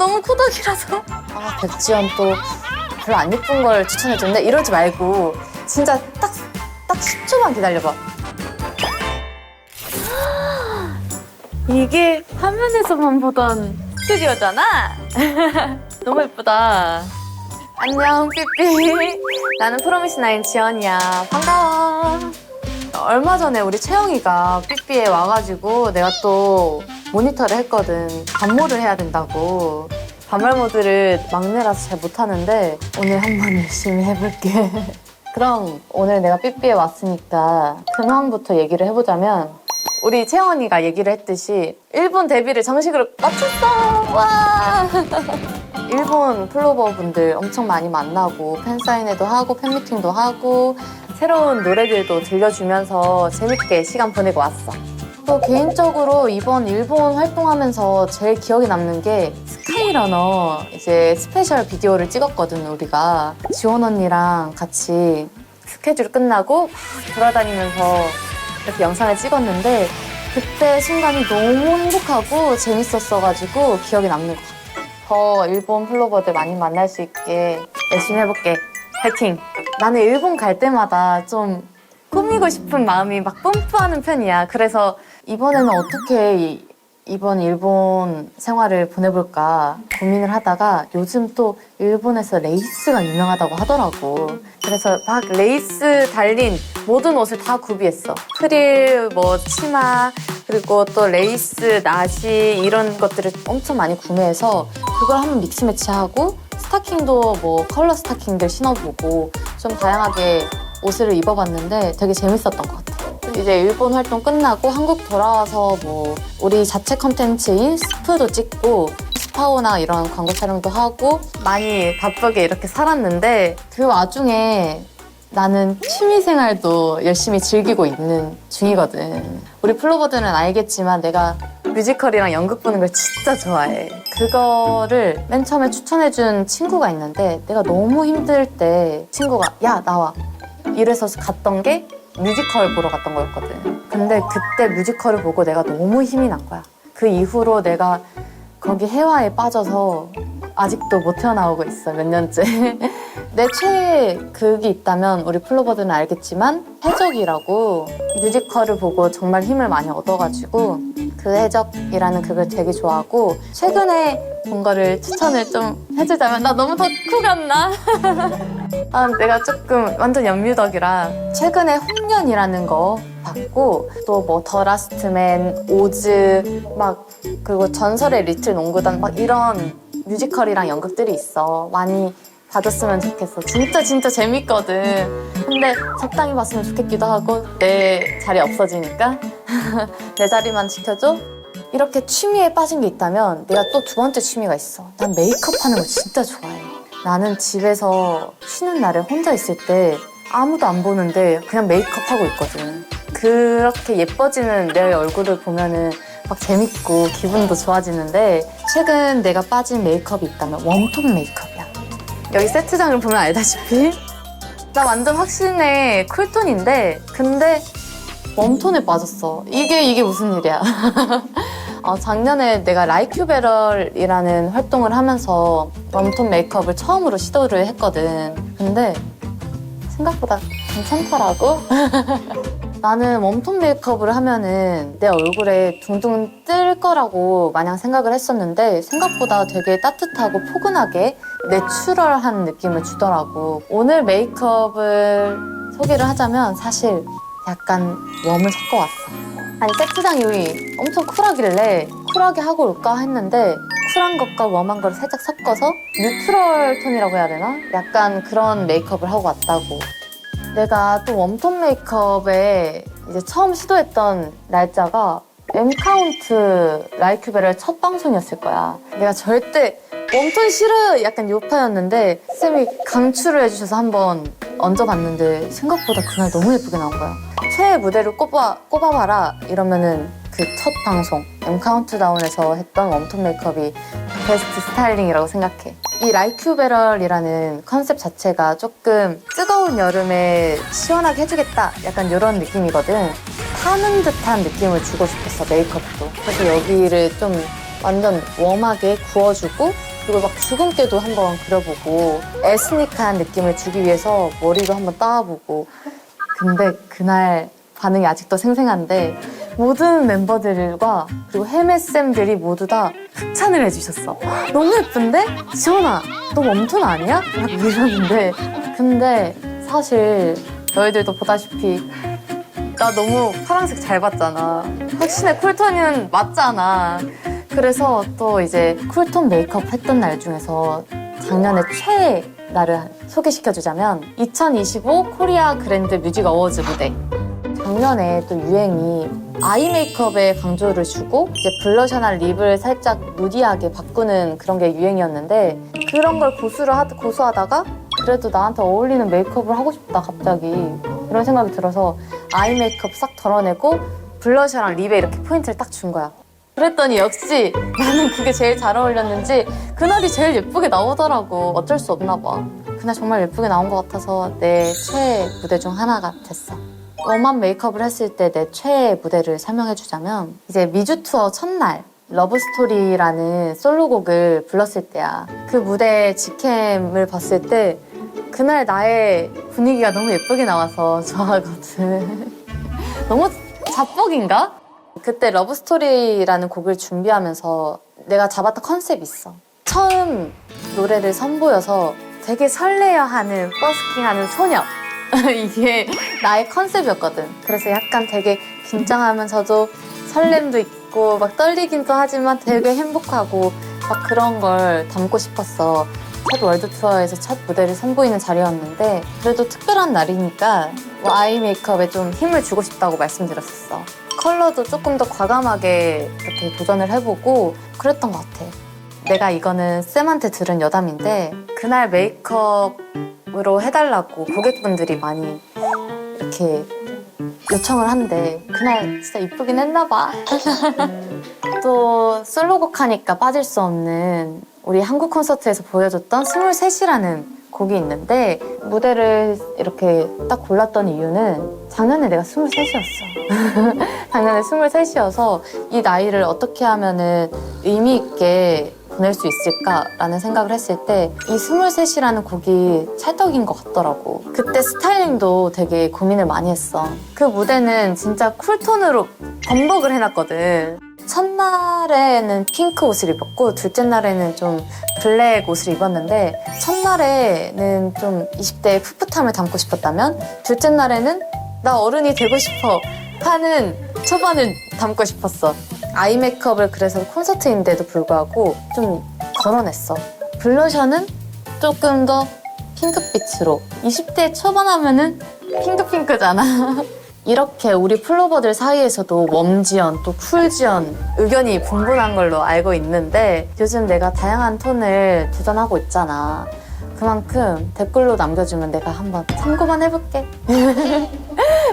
너무 코덕이라서. 백지연 또 별로 안 예쁜 걸 추천해줬는데 이러지 말고 진짜 딱 10초만 기다려봐. 이게 화면에서만 보던 스튜디오잖아? 너무 예쁘다. 안녕, 삐삐. 나는 프로미스나인 지연이야. 반가워. 얼마 전에 우리 채영이가 삐삐에 와가지고 내가 또 모니터를 했거든. 반모를 해야 된다고. 반말 모드를 막내라서 잘 못하는데 오늘 한번 열심히 해볼게. 그럼 오늘 내가 삐삐에 왔으니까 근황부터 얘기를 해보자면 우리 채원이가 얘기를 했듯이 일본 데뷔를 정식으로 마쳤어! 와! 일본 플로버 분들 엄청 많이 만나고 팬사인회도 하고 팬미팅도 하고 새로운 노래들도 들려주면서 재밌게 시간 보내고 왔어. 또 개인적으로 이번 일본 활동하면서 제일 기억에 남는 게 스카이러너 이제 스페셜 비디오를 찍었거든, 우리가. 지원 언니랑 같이 스케줄 끝나고 돌아다니면서 이렇게 영상을 찍었는데 그때 순간이 너무 행복하고 재밌었어가지고 기억에 남는 것 같아. 더 일본 플로버들 많이 만날 수 있게 열심히 해볼게. 파이팅! 나는 일본 갈 때마다 좀 꾸미고 싶은 마음이 막 뿜뿌하는 편이야. 그래서 이번에는 어떻게 이번 일본 생활을 보내볼까 고민을 하다가 요즘 또 일본에서 레이스가 유명하다고 하더라고. 그래서 막 레이스 달린 모든 옷을 다 구비했어. 프릴, 뭐 치마, 그리고 또 레이스, 나시 이런 것들을 엄청 많이 구매해서 그걸 한번 믹스 매치하고 스타킹도 뭐 컬러 스타킹들 신어보고 좀 다양하게 옷을 입어봤는데 되게 재밌었던 것 같아. 이제 일본 활동 끝나고 한국 돌아와서 뭐 우리 자체 컨텐츠인 스프도 찍고 스파오나 이런 광고 촬영도 하고 많이 바쁘게 이렇게 살았는데 그 와중에 나는 취미생활도 열심히 즐기고 있는 중이거든. 우리 플로버들은 알겠지만 내가 뮤지컬이랑 연극 보는 걸 진짜 좋아해. 그거를 맨 처음에 추천해준 친구가 있는데 내가 너무 힘들 때 친구가 야 나와 이래서 갔던 게 뮤지컬 보러 갔던 거였거든. 근데 그때 뮤지컬을 보고 내가 너무 힘이 난 거야. 그 이후로 내가 거기 회화에 빠져서 아직도 못 헤어나오고 있어, 몇 년째. 내 최애 극이 있다면 우리 플로버들은 알겠지만 해적이라고 뮤지컬을 보고 정말 힘을 많이 얻어가지고 그 해적이라는 극을 되게 좋아하고 최근에 본 거를 추천을 좀 해주자면 나 너무 덕후 같나? 내가 조금 완전 연뮤덕이라 최근에 홍련이라는 거 봤고 또 뭐 더 라스트맨, 오즈 막 그리고 전설의 리틀 농구단 막 이런 뮤지컬이랑 연극들이 있어. 많이 봐줬으면 좋겠어. 진짜 재밌거든. 근데 적당히 봤으면 좋겠기도 하고 내 자리 없어지니까 내 자리만 지켜줘? 이렇게 취미에 빠진 게 있다면 내가 또 두 번째 취미가 있어. 난 메이크업 하는 거 진짜 좋아해. 나는 집에서 쉬는 날에 혼자 있을 때 아무도 안 보는데 그냥 메이크업 하고 있거든. 그렇게 예뻐지는 내 얼굴을 보면은 막 재밌고 기분도 좋아지는데 최근 내가 빠진 메이크업이 있다면 웜톤 메이크업이야. 여기 세트장을 보면 알다시피 나 완전 확신의 쿨톤인데 근데 웜톤에 빠졌어. 이게 무슨 일이야. 작년에 내가 라이큐베럴이라는 활동을 하면서 웜톤 메이크업을 처음으로 시도를 했거든. 근데 생각보다 괜찮더라고. 나는 웜톤 메이크업을 하면은 내 얼굴에 둥둥 뜰 거라고 마냥 생각을 했었는데 생각보다 되게 따뜻하고 포근하게 내추럴한 느낌을 주더라고. 오늘 메이크업을 소개를 하자면 사실 약간 웜을 섞어왔어. 아니 세트장이 엄청 쿨하길래 쿨하게 하고 올까 했는데 쿨한 것과 웜한 걸 살짝 섞어서 뉴트럴 톤이라고 해야 되나? 약간 그런 메이크업을 하고 왔다고. 내가 또 웜톤 메이크업에 이제 처음 시도했던 날짜가 M카운트 라이큐베럴 첫 방송이었을 거야. 내가 절대 웜톤 싫어! 약간 요파였는데 쌤이 강추를 해주셔서 한번 얹어봤는데 생각보다 그날 너무 예쁘게 나온 거야. 최애 무대를 꼽아봐라 이러면은 그 첫 방송 M카운트다운에서 했던 웜톤 메이크업이 베스트 스타일링이라고 생각해. 이 라이큐베럴이라는 컨셉 자체가 조금 뜨거운 여름에 시원하게 해주겠다 약간 이런 느낌이거든. 타는 듯한 느낌을 주고 싶었어, 메이크업도. 그래서 여기를 좀 완전 웜하게 구워주고 그리고 막 주근깨도 한번 그려보고 에스닉한 느낌을 주기 위해서 머리도 한번 따보고. 근데 그날 반응이 아직도 생생한데 모든 멤버들과 그리고 혜매쌤들이 모두 다 극찬을 해주셨어. 너무 예쁜데? 지원아, 너 웜톤 아니야? 막 이러는데 근데 사실 너희들도 보다시피 나 너무 파란색 잘 봤잖아. 확신의 쿨톤은 맞잖아. 그래서 또 이제 쿨톤 메이크업 했던 날 중에서 작년에 최애 나를 소개시켜주자면 2025 코리아 그랜드 뮤직 어워즈 무대. 작년에 또 유행이 아이 메이크업에 강조를 주고 이제 블러셔나 립을 살짝 누디하게 바꾸는 그런 게 유행이었는데 그런 걸 고수하다가 그래도 나한테 어울리는 메이크업을 하고 싶다 갑자기 이런 생각이 들어서 아이 메이크업 싹 덜어내고 블러셔랑 립에 이렇게 포인트를 딱 준 거야. 그랬더니 역시 나는 그게 제일 잘 어울렸는지 그날이 제일 예쁘게 나오더라고. 어쩔 수 없나 봐. 그날 정말 예쁘게 나온 것 같아서 내 최애 무대 중 하나가 됐어. 웜한 메이크업을 했을 때 내 최애 무대를 설명해주자면 이제 미주 투어 첫날 러브스토리라는 솔로곡을 불렀을 때야. 그 무대 직캠을 봤을 때 그날 나의 분위기가 너무 예쁘게 나와서 좋아하거든. 너무 자뻑인가? 그때 러브스토리라는 곡을 준비하면서 내가 잡았던 컨셉이 있어. 처음 노래를 선보여서 되게 설레어 하는 버스킹하는 소녀. 이게 나의 컨셉이었거든. 그래서 약간 되게 긴장하면서도 설렘도 있고 막 떨리긴도 하지만 되게 행복하고 막 그런 걸 담고 싶었어. 첫 월드 투어에서 첫 무대를 선보이는 자리였는데 그래도 특별한 날이니까 아이 메이크업에 좀 힘을 주고 싶다고 말씀드렸었어. 컬러도 조금 더 과감하게 이렇게 도전을 해보고 그랬던 것 같아. 내가 이거는 쌤한테 들은 여담인데 그날 메이크업으로 해달라고 고객분들이 많이 이렇게 요청을 한대. 그날 진짜 이쁘긴 했나 봐. 또 솔로곡 하니까 빠질 수 없는 우리 한국 콘서트에서 보여줬던 23이라는 곡이 있는데 무대를 이렇게 딱 골랐던 이유는 작년에 내가 23이었어. 작년에 23이어서 이 나이를 어떻게 하면은 의미 있게 보낼 수 있을까라는 생각을 했을 때 이 23이라는 곡이 찰떡인 것 같더라고. 그때 스타일링도 되게 고민을 많이 했어. 그 무대는 진짜 쿨톤으로 번복을 해놨거든. 첫날에는 핑크 옷을 입었고 둘째 날에는 좀 블랙 옷을 입었는데 첫날에는 좀 20대의 풋풋함을 담고 싶었다면 둘째 날에는 나 어른이 되고 싶어 하는 초반을 담고 싶었어. 아이 메이크업을 그래서 콘서트인데도 불구하고 좀 덜어냈어. 블러셔는 조금 더 핑크빛으로 20대 초반 하면은 핑크핑크잖아. 이렇게 우리 플로버들 사이에서도 웜지연 또 쿨지연 의견이 분분한 걸로 알고 있는데 요즘 내가 다양한 톤을 도전하고 있잖아. 그만큼 댓글로 남겨주면 내가 한번 참고만 해볼게.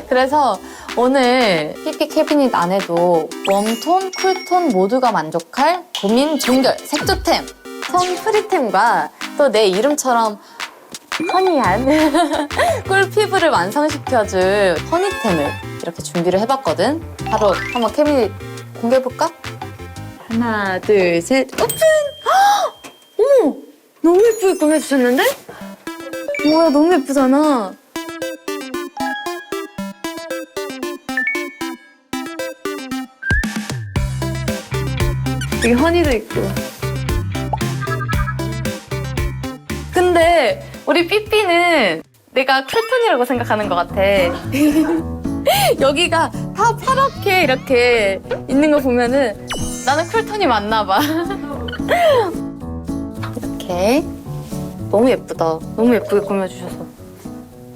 그래서 오늘 삐삐 캐비닛 안에도 웜톤, 쿨톤 모두가 만족할 고민 종결 색조템, 톤 프리템과 또 내 이름처럼 허니한 꿀 피부를 완성시켜줄 허니템을 이렇게 준비를 해봤거든. 바로 한번 캐비닛 공개해볼까? 하나, 둘, 셋, 오픈! 어머! 너무 예쁘게 꾸며주셨는데? 뭐야, 너무 예쁘잖아. 여기 허니도 있고. 근데 우리 삐삐는 내가 쿨톤이라고 생각하는 것 같아. 여기가 다 파랗게 이렇게 있는 거 보면은 나는 쿨톤이 맞나 봐. 이렇게 너무 예쁘다. 너무 예쁘게 꾸며주셔서.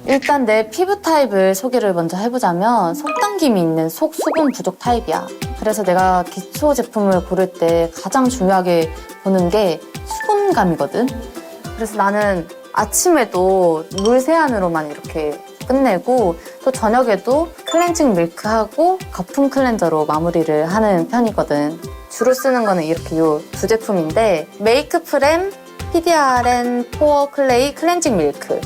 일단 내 피부 타입을 소개를 먼저 해보자면 속당김이 있는 속 수분 부족 타입이야. 그래서 내가 기초 제품을 고를 때 가장 중요하게 보는 게 수분감이거든. 그래서 나는 아침에도 물 세안으로만 이렇게 끝내고 또 저녁에도 클렌징 밀크하고 거품 클렌저로 마무리를 하는 편이거든. 주로 쓰는 거는 이렇게 요 두 제품인데 메이크프렘 PDRN 포어 클레이 클렌징 밀크,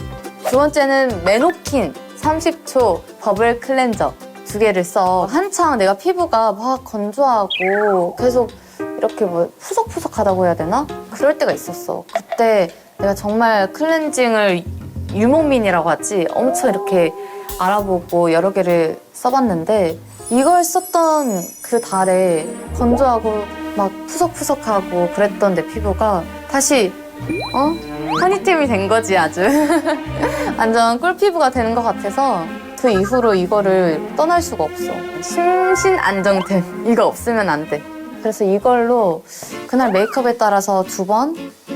두 번째는 메노킨 30초 버블 클렌저 두 개를 써. 한창 내가 피부가 막 건조하고 계속 이렇게 뭐 푸석푸석하다고 해야 되나? 그럴 때가 있었어. 그때 내가 정말 클렌징을 유목민이라고 하지 엄청 이렇게 알아보고 여러 개를 써봤는데 이걸 썼던 그 달에 건조하고 막 푸석푸석하고 그랬던 내 피부가 다시 허니팀이 된 거지 아주. 완전 꿀피부가 되는 것 같아서 그 이후로 이거를 떠날 수가 없어. 심신안정템 이거 없으면 안 돼. 그래서 이걸로 그날 메이크업에 따라서 2번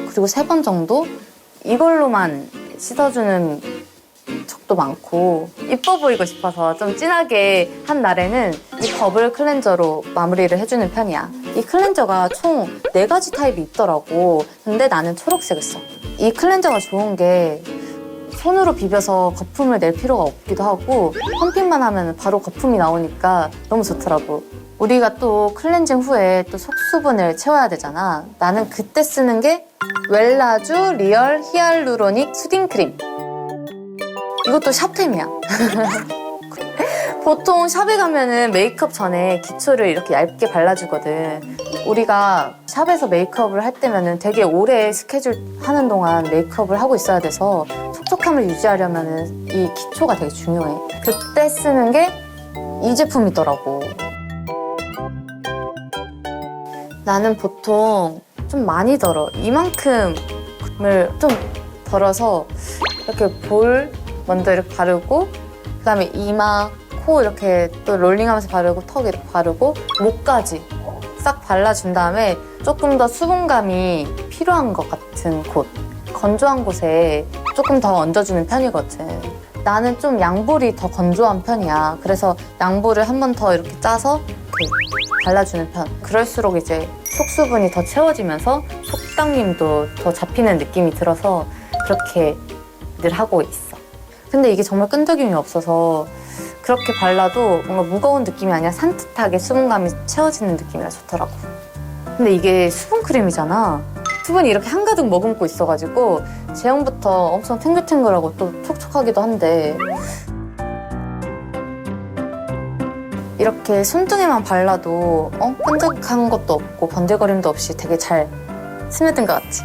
그리고 3번 정도 이걸로만 씻어주는 적도 많고 이뻐 보이고 싶어서 좀 진하게 한 날에는 이 버블 클렌저로 마무리를 해주는 편이야. 이 클렌저가 총 4가지 타입이 있더라고. 근데 나는 초록색을 써. 이 클렌저가 좋은 게 손으로 비벼서 거품을 낼 필요가 없기도 하고 펌핑만 하면 바로 거품이 나오니까 너무 좋더라고. 우리가 또 클렌징 후에 또 속수분을 채워야 되잖아. 나는 그때 쓰는 게 웰라쥬 리얼 히알루로닉 수딩 크림. 이것도 샵템이야. 보통 샵에 가면은 메이크업 전에 기초를 이렇게 얇게 발라주거든. 우리가 샵에서 메이크업을 할 때면은 되게 오래 스케줄 하는 동안 메이크업을 하고 있어야 돼서 촉촉함을 유지하려면은 이 기초가 되게 중요해. 그때 쓰는 게 이 제품이더라고. 나는 보통 좀 많이 덜어. 이만큼을 좀 덜어서 이렇게 볼 먼저 이렇게 바르고 그다음에 이마, 코 이렇게 또 롤링하면서 바르고 턱 이렇게 바르고 목까지 싹 발라준 다음에 조금 더 수분감이 필요한 것 같은 곳, 건조한 곳에 조금 더 얹어주는 편이거든. 나는 좀 양볼이 더 건조한 편이야. 그래서 양볼을 한 번 더 이렇게 짜서 이렇게 발라주는 편. 그럴수록 이제 속수분이 더 채워지면서 속당김도 더 잡히는 느낌이 들어서 그렇게 늘 하고 있어. 근데 이게 정말 끈적임이 없어서 그렇게 발라도 뭔가 무거운 느낌이 아니라 산뜻하게 수분감이 채워지는 느낌이라 좋더라고. 근데 이게 수분크림이잖아. 수분이 이렇게 한가득 머금고 있어가지고 제형부터 엄청 탱글탱글하고 또 촉촉하기도 한데 이렇게 손등에만 발라도 끈적한 것도 없고 번들거림도 없이 되게 잘 스며든 것 같지?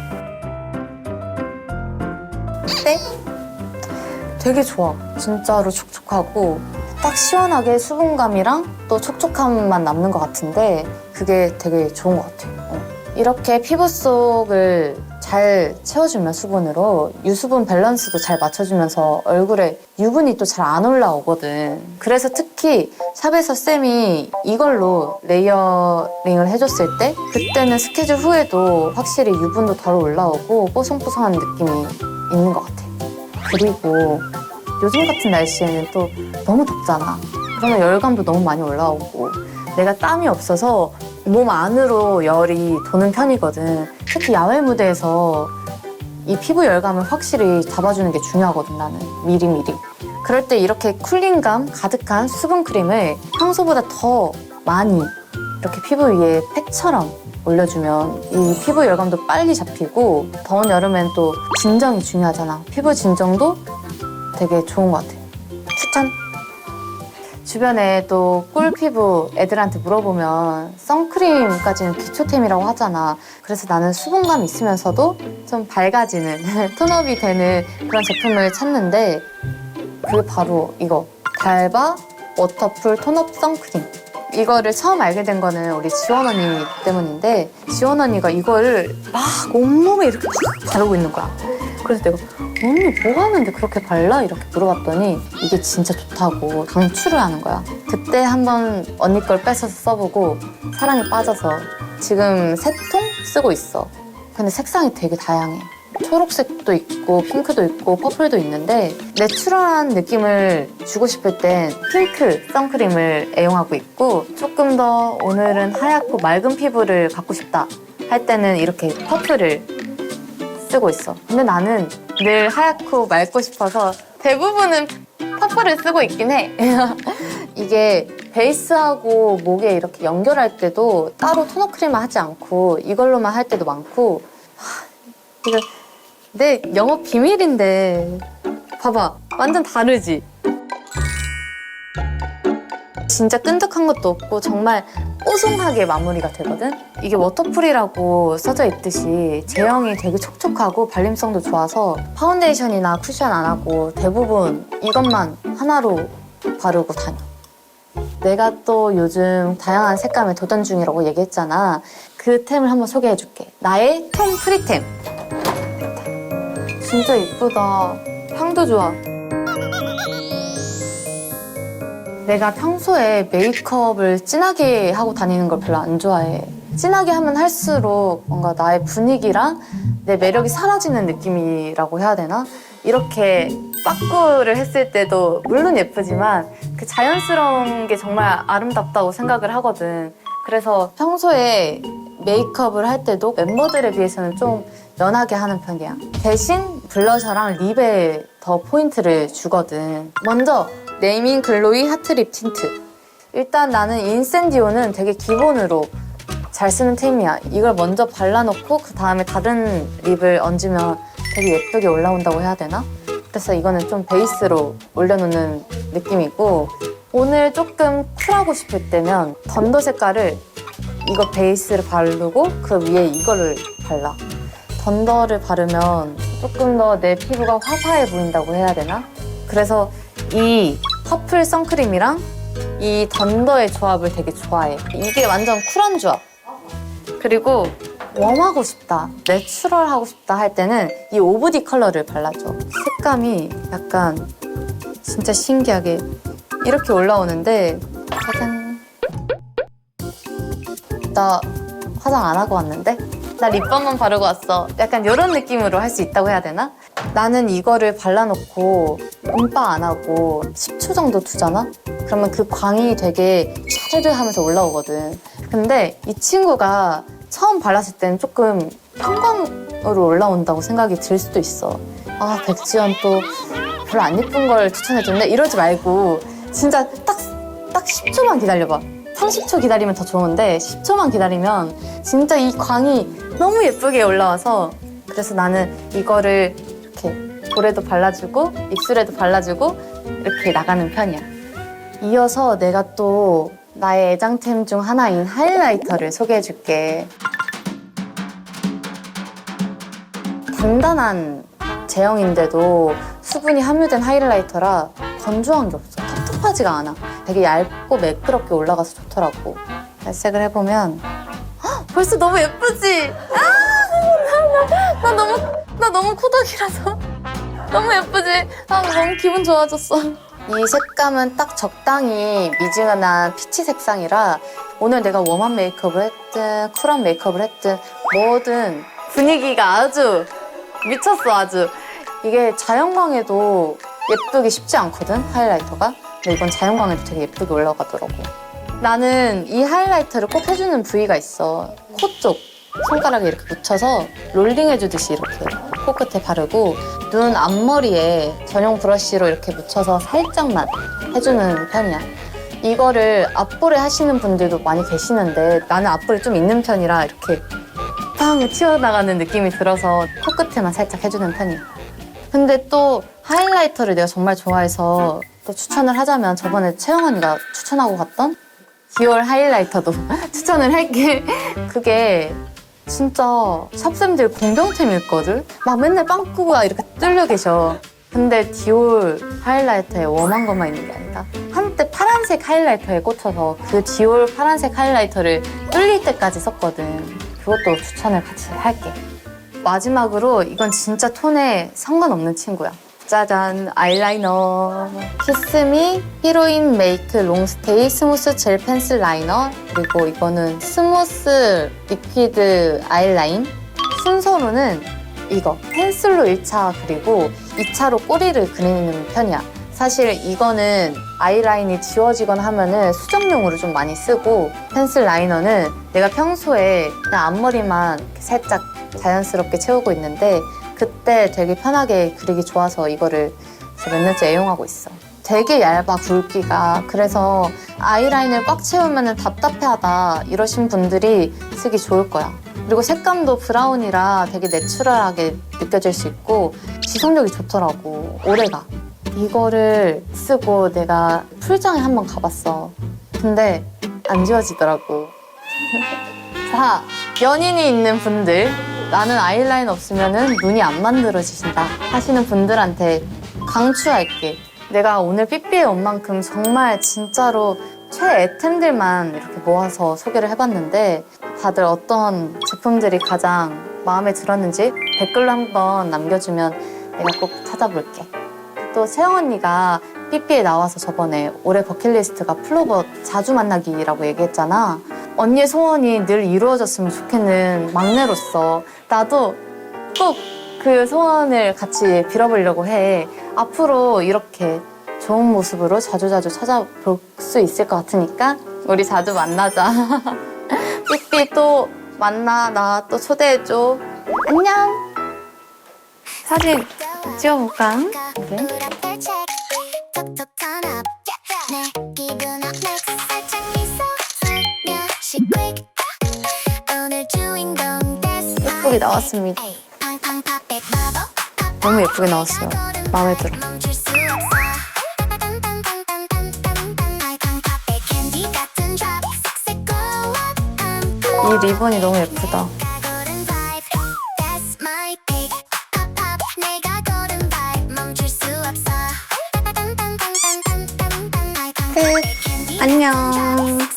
네? 되게 좋아. 진짜로 촉촉하고 딱 시원하게 수분감이랑 또 촉촉함만 남는 것 같은데 그게 되게 좋은 것 같아. 이렇게 피부 속을 잘 채워주면 수분으로 유수분 밸런스도 잘 맞춰주면서 얼굴에 유분이 또 잘 안 올라오거든. 그래서 특히 샵에서 쌤이 이걸로 레이어링을 해줬을 때 그때는 스케줄 후에도 확실히 유분도 덜 올라오고 뽀송뽀송한 느낌이 있는 것 같아. 그리고 요즘 같은 날씨에는 또 너무 덥잖아. 그러면 열감도 너무 많이 올라오고 내가 땀이 없어서 몸 안으로 열이 도는 편이거든. 특히 야외 무대에서 이 피부 열감을 확실히 잡아주는 게 중요하거든, 나는. 미리미리. 그럴 때 이렇게 쿨링감 가득한 수분 크림을 평소보다 더 많이 이렇게 피부 위에 팩처럼 올려주면 이 피부 열감도 빨리 잡히고 더운 여름엔 또 진정이 중요하잖아. 피부 진정도 되게 좋은 것 같아. 추천! 주변에 또 꿀피부 애들한테 물어보면 선크림까지는 기초템이라고 하잖아. 그래서 나는 수분감이 있으면서도 좀 밝아지는 톤업이 되는 그런 제품을 찾는데 그게 바로 이거 달바 워터풀 톤업 선크림. 이거를 처음 알게 된 거는 우리 지원 언니 때문인데 지원 언니가 이거를 막 온몸에 이렇게 막 바르고 있는 거야. 그래서 내가 언니 뭐 하는데 그렇게 발라? 이렇게 물어봤더니 이게 진짜 좋다고 강추를 하는 거야. 그때 한번 언니 걸 뺏어서 써보고 사랑에 빠져서 지금 3통 쓰고 있어. 근데 색상이 되게 다양해. 초록색도 있고 핑크도 있고 퍼플도 있는데 내추럴한 느낌을 주고 싶을 땐 핑크 선크림을 애용하고 있고 조금 더 오늘은 하얗고 맑은 피부를 갖고 싶다 할 때는 이렇게 퍼플을 쓰고 있어. 근데 나는 늘 하얗고 맑고 싶어서 대부분은 퍼플을 쓰고 있긴 해. 이게 베이스하고 목에 이렇게 연결할 때도 따로 토너 크림을 하지 않고 이걸로만 할 때도 많고 이거 내 영업 비밀인데 봐봐 완전 다르지? 진짜 끈적한 것도 없고 정말 뽀송하게 마무리가 되거든? 이게 워터풀이라고 써져 있듯이 제형이 되게 촉촉하고 발림성도 좋아서 파운데이션이나 쿠션 안 하고 대부분 이것만 하나로 바르고 다녀. 내가 또 요즘 다양한 색감에 도전 중이라고 얘기했잖아. 그 템을 한번 소개해줄게. 나의 톰 프리템. 진짜 이쁘다. 향도 좋아. 내가 평소에 메이크업을 진하게 하고 다니는 걸 별로 안 좋아해. 진하게 하면 할수록 뭔가 나의 분위기랑 내 매력이 사라지는 느낌이라고 해야 되나? 이렇게 빠꾸를 했을 때도 물론 예쁘지만 그 자연스러운 게 정말 아름답다고 생각을 하거든. 그래서 평소에 메이크업을 할 때도 멤버들에 비해서는 좀 연하게 하는 편이야. 대신 블러셔랑 립에 더 포인트를 주거든. 먼저 네이밍 글로이 하트 립 틴트. 일단 나는 인센디오는 되게 기본으로 잘 쓰는 템이야. 이걸 먼저 발라놓고 그 다음에 다른 립을 얹으면 되게 예쁘게 올라온다고 해야 되나? 그래서 이거는 좀 베이스로 올려놓는 느낌이고, 오늘 조금 쿨하고 싶을 때면 던더 색깔을 이거 베이스를 바르고 그 위에 이거를 발라. 던더를 바르면 조금 더 내 피부가 화사해 보인다고 해야 되나? 그래서 이 퍼플 선크림이랑 이 던더의 조합을 되게 좋아해. 이게 완전 쿨한 조합. 그리고 웜하고 싶다, 내추럴하고 싶다 할 때는 이 오브디 컬러를 발라줘. 색감이 약간 진짜 신기하게 이렇게 올라오는데, 짜잔. 나 화장 안 하고 왔는데? 나 립밤만 바르고 왔어. 약간 이런 느낌으로 할 수 있다고 해야 되나? 나는 이거를 발라놓고 음빠 안 하고 10초 정도 두잖아? 그러면 그 광이 되게 촤르르 하면서 올라오거든. 근데 이 친구가 처음 발랐을 때는 조금 형광으로 올라온다고 생각이 들 수도 있어. 아, 백지연 또 별로 안 예쁜 걸 추천해줬네? 이러지 말고 진짜 딱 10초만 기다려봐. 30초 기다리면 더 좋은데 10초만 기다리면 진짜 이 광이 너무 예쁘게 올라와서, 그래서 나는 이거를 이렇게 볼에도 발라주고 입술에도 발라주고 이렇게 나가는 편이야. 이어서 내가 또 나의 애장템 중 하나인 하이라이터를 소개해줄게. 단단한 제형인데도 수분이 함유된 하이라이터라 건조한 게 없어. 텁텁하지가 않아. 되게 얇고 매끄럽게 올라가서 좋더라고. 발색을 해보면 헉, 벌써 너무 예쁘지? 나 너무 코덕이라서 너무 예쁘지? 너무 기분 좋아졌어. 이 색감은 딱 적당히 미지근한 피치 색상이라 오늘 내가 웜한 메이크업을 했든 쿨한 메이크업을 했든 뭐든 분위기가 아주 미쳤어. 아주 이게 자연광에도 예쁘기 쉽지 않거든, 하이라이터가. 근데 이건 자연광에도 되게 예쁘게 올라가더라고. 나는 이 하이라이터를 꼭 해주는 부위가 있어. 코 쪽 손가락에 이렇게 묻혀서 롤링 해주듯이 이렇게 코끝에 바르고, 눈 앞머리에 전용 브러쉬로 이렇게 묻혀서 살짝만 해주는 편이야. 이거를 앞볼에 하시는 분들도 많이 계시는데 나는 앞볼이 좀 있는 편이라 이렇게 빵 튀어나가는 느낌이 들어서 코끝에만 살짝 해주는 편이야. 근데 또 하이라이터를 내가 정말 좋아해서 또 추천을 하자면 저번에 채영 언니가 추천하고 갔던 디올 하이라이터도 추천을 할게. 그게 진짜 샵쌤들 공병템일거든? 막 맨날 빵꾸가 이렇게 뚫려 계셔. 근데 디올 하이라이터에 웜한 것만 있는 게 아니다. 한때 파란색 하이라이터에 꽂혀서 그 디올 파란색 하이라이터를 뚫릴 때까지 썼거든. 그것도 추천을 같이 할게. 마지막으로 이건 진짜 톤에 상관없는 친구야. 짜잔, 아이라이너. 키스미 히로인 메이크 롱스테이 스무스 젤 펜슬 라이너. 그리고 이거는 스무스 리퀴드 아이라인. 순서로는 이거 펜슬로 1차 그리고 2차로 꼬리를 그리는 편이야. 사실 이거는 아이라인이 지워지거나 하면은 수정용으로 좀 많이 쓰고, 펜슬 라이너는 내가 평소에 그냥 앞머리만 이렇게 살짝 자연스럽게 채우고 있는데 그때 되게 편하게 그리기 좋아서 이거를 몇 년째 애용하고 있어. 되게 얇아, 굵기가. 그래서 아이라인을 꽉 채우면 답답해하다 이러신 분들이 쓰기 좋을 거야. 그리고 색감도 브라운이라 되게 내추럴하게 느껴질 수 있고 지속력이 좋더라고. 오래가. 이거를 쓰고 내가 풀장에 한번 가봤어. 근데 안 지워지더라고. 자, 연인이 있는 분들, 나는 아이라인 없으면 눈이 안 만들어지신다 하시는 분들한테 강추할게. 내가 오늘 삐삐에 온 만큼 정말 진짜로 최애템들만 이렇게 모아서 소개를 해봤는데 다들 어떤 제품들이 가장 마음에 들었는지 댓글로 한번 남겨주면 내가 꼭 찾아볼게. 또 채영 언니가 삐삐에 나와서 저번에 올해 버킷리스트가 플로버 자주 만나기라고 얘기했잖아. 언니의 소원이 늘 이루어졌으면 좋겠는 막내로서 나도 꼭 그 소원을 같이 빌어보려고 해. 앞으로 이렇게 좋은 모습으로 자주자주 찾아볼 수 있을 것 같으니까 우리 자주 만나자. 삐삐 또 만나. 나 또 초대해줘. 안녕. 사진 찍어볼까? 네. 예쁘게 나왔습니다. 너무 예쁘게 나왔어요. 마음에 들어. 이 리본이 너무 예쁘다. 끝. 안녕.